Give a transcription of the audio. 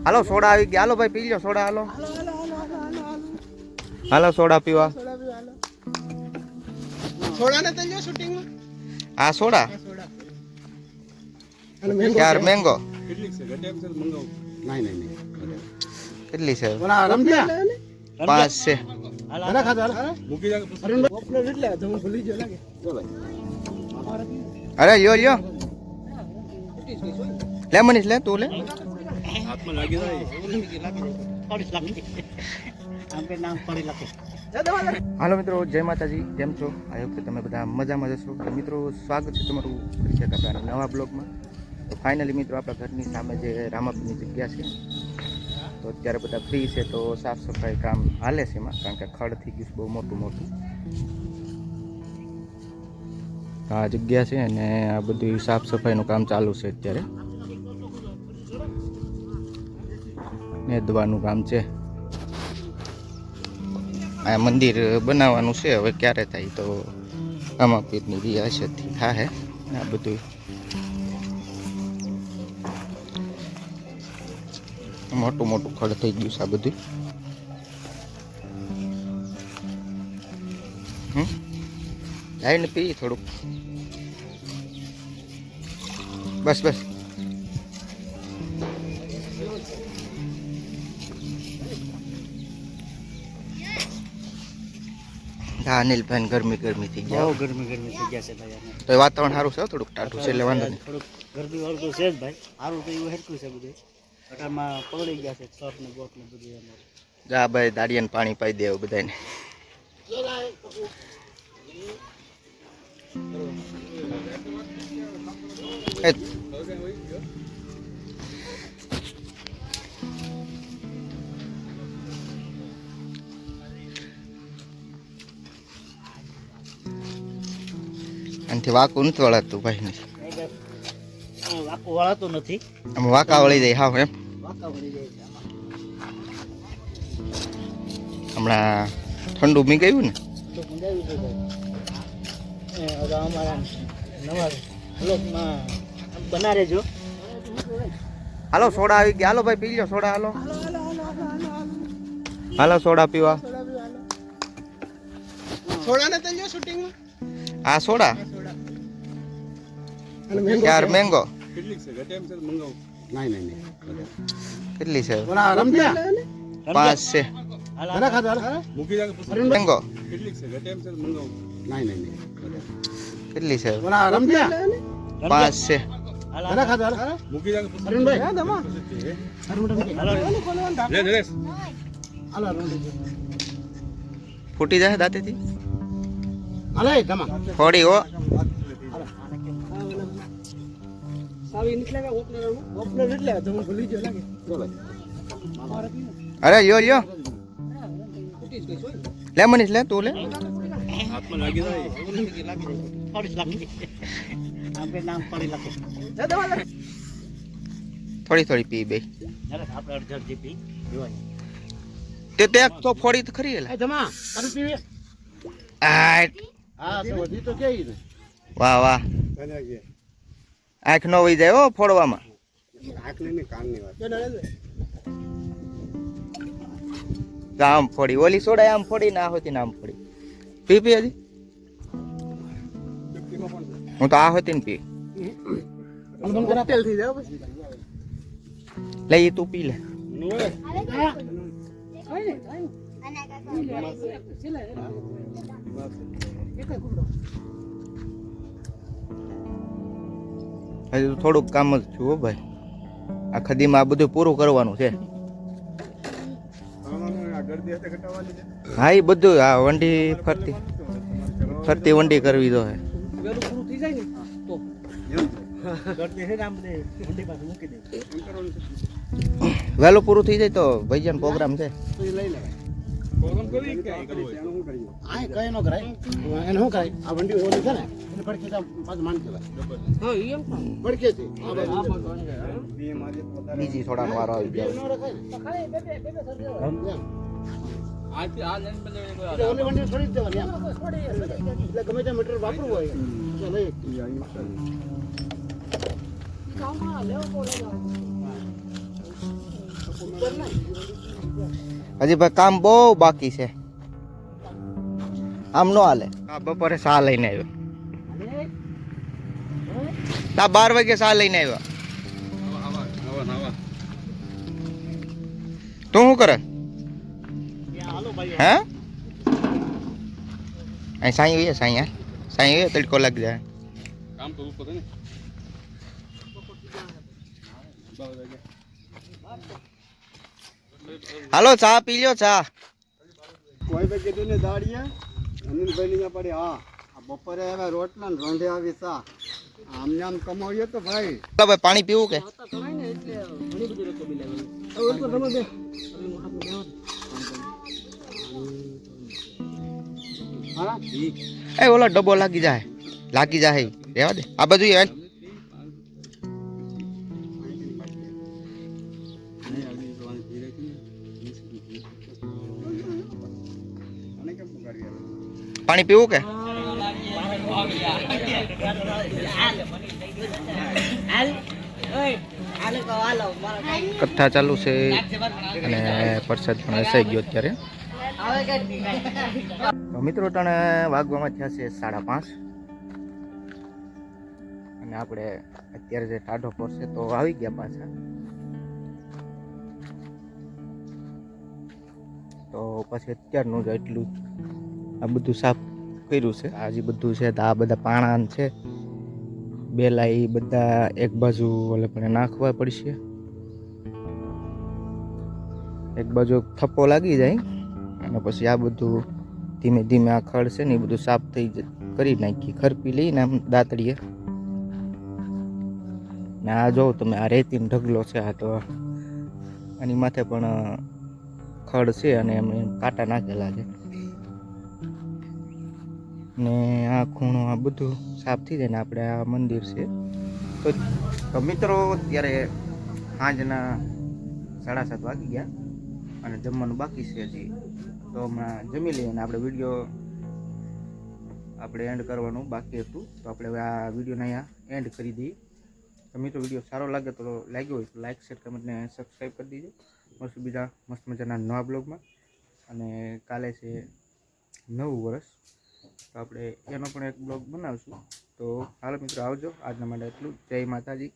હાલો soda આવી ગયા. હાલો ભાઈ પી લો સોડા. હાલો હાલો સોડા પીવા. સોડા ને તલ્યો શૂટિંગ માં. આ સોડા યાર મેંગો કેટલી છે ઘટેમ છે મંગાવ. નહીં કેટલી છે? ઓલા રમજા 5 છે. હાલા ખાધા મૂકી જા અરુણ ઓપનો એટલે તો હું ભૂલી ગયો લાગે. જો ભાઈ અરે લ્યો લ્યો લે મનીષ લે તું લે. હાથમાં લાગી જાય થોડી લાગી આપણે નામ પડી લાગે. હાલો મિત્રો જય માતાજી, કેમ છો? આઈ હોપ કે તમે બધા મજામાં જશો. તો મિત્રો સ્વાગત છે તમારું ફરી એક આપણા નવા બ્લોગમાં. તો ફાઇનલી મિત્રો આપણા ઘરની સામે જે રામાપીરની જગ્યા છે તો અત્યારે બધા ફ્રી છે, તો સાફ સફાઈ કામ હાલે છે એમાં, કારણ કે ખડ થઈ ગયું છે બહુ મોટું. આ જગ્યા છે અને આ બધું સાફ સફાઈનું કામ ચાલુ છે અત્યારે. નેદવાનું કામ છે. આ મંદિર બનાવવાનું છે, હવે ક્યારે થાય તો રામાપીરની રિયાસતથી થાય. આ બધું મોટું ખડ થઈ ગયું છે આ બધું. લાઈને પી થોડુંક. બસ હા અનિલભાઈ ગરમી થઈ ગયા. ગરમી થઈ ગયા છે ભાઈ. તો વાતાવરણ સારું છે, થોડુંક ટાઢું છે એટલે વાંધો નહીં. થોડુંક ગરમી વાળું તો છે જ ભાઈ. સારું તો એવું હેરકું છે બધું. અટામાં પકડી ગયા છે સર્ફ ને બોટ ને બધું. જા ભાઈ દાડિયાને પાણી પાઈ દેવું બધાને. આનાથી વાકું નથી વળાતું ભાઈ ને. વાકું વળાતું નથી. આમાં વાંકા વળી જાય હાવ એમ. વાંકા વળી જાય છે હમણાં ઠંડુ મી ગયું ને. તો મંગાવી છે ભાઈ. હવે અમારા નવા બ્લોગમાં બના રહેજો. હાલો સોડા આવી ગયા. હાલો ભાઈ પી લો સોડા. હાલો સોડા પીવા. સોડા ને તલ્યો શૂટિંગ માં. આ સોડા યાર મેંગો કેટલી છે ઘટેમ છે મંગાવ. નહીં કેટલી છે? ઓલા રમજા 5 છે. હાલા ખાધા મૂકી જા અરુણ મેંગો કેટલી છે ઘટેમ છે મંગાવ. નહીં કેટલી છે? ઓલા રમજા 5 છે. હાલા ખાધા મૂકી જા અરુણ ભાઈ. હા દમા અરુણ લે હાલા ફૂટી જાય દાંતેથી. હાલે દમા થોડી હો. સાવી નીકળે ઓપનર એટલે તો હું ભૂલી ગયો લાગે. જો ભાઈ અરે લ્યો લે મનીષ લે તું લે. હાથમાં લાગી જાય થોડી લાગી આપણે નામ પડી લાગે. થોડી પી બે. આપણે અડધી પી જોવાની. તે તો ફોડી તો ખરી. એ જમા તારું પીવે. હા તો વધી તો કેઈ ને. વાહ આંખ નો વહી જાય હો ફોડવામાં. આંખની કાનની વાત. આમ ફોડી ઓલી સોડા આમ ફોડી ના હોતી ને આમ ફોડી. પી હજી હું તો આ હોતી ને પી. તેલ થઈ જાય પછી. લે એ તું પી લે. હજી થોડુંક કામ જ છું હો ભાઈ. આ ખદીમાં આ બધું પૂરું કરવાનું છે. હા એ બધું આ વંડી ફરતી વંડી કરવી તો હે. વહેલું પૂરું થઈ જાય તો ભાઈજાન પ્રોગ્રામ છે. બીજી થોડાનો વારો આવી ગયો. ગમે તે મીટર વાપરવું હોય હજી ભાઈ કામ બહુ બાકી છે, આમ નો હાલે. આ બપોરે સા લઈને આવ્યો, તા 12 વાગે સા લઈને આવ્યો. તું શું કરે? હે અહીં સાઈ હોય, સાઈ હોય તડકો લાગી જાય. કામ કરવું પડે ને. હાલો ચા પી લ્યો, ચા. કોઈ ભાઈ કીધું ને દાડિયા અનિલભાઈ ની પડે. હા આ બપોરે હવે રોટલા ને રોંઢે આવી સા આમને આમ કમાવીએ તો ભાઈ. ભાઈ પાણી પીવું કે? એ ઓલો ડબ્બો લાગી જાય રહેવા દે. આ બધું યાર પાણી પીવું કે? કથા ચાલુ છે અને પ્રસાદ પણ હસાઈ ગયો અત્યારે. તો મિત્રો તને વાગવામાં થયા છે 5:30 અને આપણે અત્યારે જે ટાઢો પડશે તો આવી ગયા પાછા. તો પછી અત્યારનું જ એટલું આ બધું સાફ કર્યું છે. આજે બધું છે તો આ બધા પાણા છે, બેલા એ બધા એક બાજુ ઓલે પણ નાખવા પડશે. એક બાજુ થપ્પો લાગી જાય અને પછી આ બધું ધીમે ધીમે આ ખડ છે ને એ બધું સાફ કરી નાખી. ખરપી લઈને આમ દાંતડીએ. ને આ જો તમે આ રેતીનો ઢગલો છે, આ તો આની માથે પણ ખડ છે અને એમ કાંટા નાખેલા છે. ને આ ખૂણો આ બધું સાફ થઈ જાય ને આપણે આ મંદિર છે. તો મિત્રો અત્યારે સાંજના 7:30 વાગી ગયા અને જમવાનું બાકી છે હજી. તો હમણાં જમી લઈએ અને આપણે વિડીયો એન્ડ કરવાનું બાકી હતું. તો આપણે હવે આ વિડીયોને અહીંયા એન્ડ કરી દઈએ. તો મિત્રો વિડીયો સારો લાગ્યો તો લાઈક શેર કમેન્ટ ને સબસ્ક્રાઈબ કરી દીજો. મળશું બીજા મસ્ત મજાના નવા બ્લોગમાં. અને કાલે છે નવું વર્ષ, તો આપણે એનો પણ એક બ્લોગ બનાવશું. તો હાલો મિત્રો આવજો. આજના માટે એટલું. જય માતાજી.